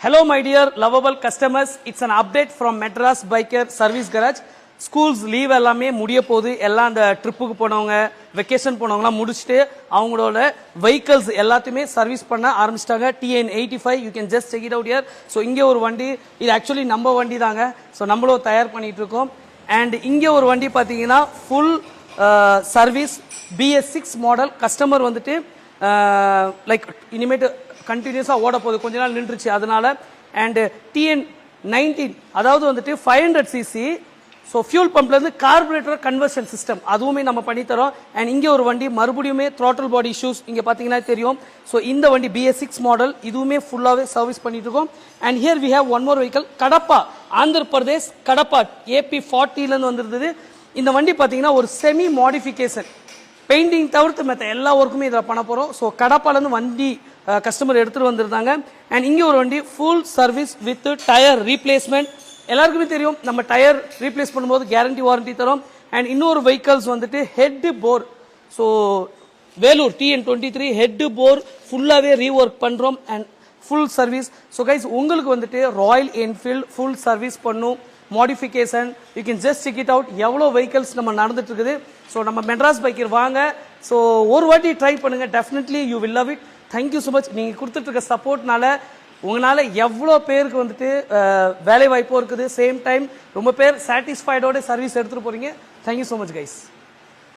Hello my dear lovable customers, it's an update from Madras Biker Service Garage. Schools leave எல்லாமே முடிய போகுது. எல்லாம் அந்த ட்ரிப்புக்கு போனவங்க வெக்கேஷன் போனவங்கலாம் முடிச்சிட்டு அவங்களோட vehicles எல்லாத்தையுமே சர்வீஸ் பண்ண ஆரம்பிச்சிட்டாங்க. TN85 you can just check it out here. So இங்கே ஒரு வண்டி, இது ஆக்சுவலி நம்ம வண்டி தாங்க. ஸோ நம்மளும் தயார் பண்ணிட்டு இருக்கோம். அண்ட் இங்கே ஒரு வண்டி பார்த்தீங்கன்னா full service BS6 model. Customer வந்துட்டு லைக் இனிமேட்டு கண்டினியூஸாக ஓட போகுது, கொஞ்ச நாள் நின்றுச்சு அதனால. அண்ட் TN19 அதாவது வந்துட்டு 500cc. ஸோ ஃபியூல் பம்ப்லேருந்து கார்பரேட்டர் கன்வர்ஷன் சிஸ்டம் அதுவுமே நம்ம பண்ணித்தரோம். அண்ட் இங்கே ஒரு வண்டி மறுபடியுமே த்ராட்டல் பாடி இஷ்யூஸ் இங்கே பார்த்தீங்கன்னா தெரியும். ஸோ இந்த வண்டி BS6 மாடல் இதுவுமே ஃபுல்லாகவே சர்வீஸ் பண்ணிட்டு இருக்கோம். And here we have one more vehicle, Kadapa, Andhra Pradesh Kadapa AP40லேருந்து வந்திருந்தது. இந்த வண்டி பார்த்தீங்கன்னா ஒரு செமி மாடிஃபிகேஷன், பெயிண்டிங் தவிர்த்து மற்ற எல்லா ஒர்க்குமே இதில் பண்ண போகிறோம். ஸோ கடப்பாலேருந்து வண்டி கஸ்டமர் எடுத்துகிட்டு வந்திருந்தாங்க. அண்ட் இங்கே ஒரு வண்டி full service with tyre replacement. எல்லாருக்குமே தெரியும் நம்ம டயர் ரீப்ளேஸ் பண்ணும்போது கேரண்டி வாரண்டி தரோம். அண்ட் இன்னொரு வெஹிக்கல்ஸ் வந்துட்டு head bore, so Vellore TN23 head bore ஃபுல்லாகவே ரீஒர்க் பண்ணுறோம் and full service. So guys உங்களுக்கு வந்துட்டு ராயல் என்ஃபீல்டு ஃபுல் சர்வீஸ் பண்ணும், modification you can just check it out. எவ்வளோ வெஹிக்கல்ஸ் நம்ம நடந்துட்டு இருக்குது. ஸோ நம்ம மெட்ராஸ் பைக்கர் வாங்க. ஸோ ஒரு வாட்டி ட்ரை பண்ணுங்க, definitely you will love it. Thank you so much. நீங்கள் கொடுத்துட்டு இருக்க சப்போர்ட்னால உங்களால் எவ்வளோ பேருக்கு வந்துட்டு வேலை வாய்ப்பும் இருக்குது, சேம் டைம் ரொம்ப பேர் சாட்டிஸ்ஃபைடோட சர்வீஸ் எடுத்துகிட்டு போகிறீங்க. Thank you so much guys.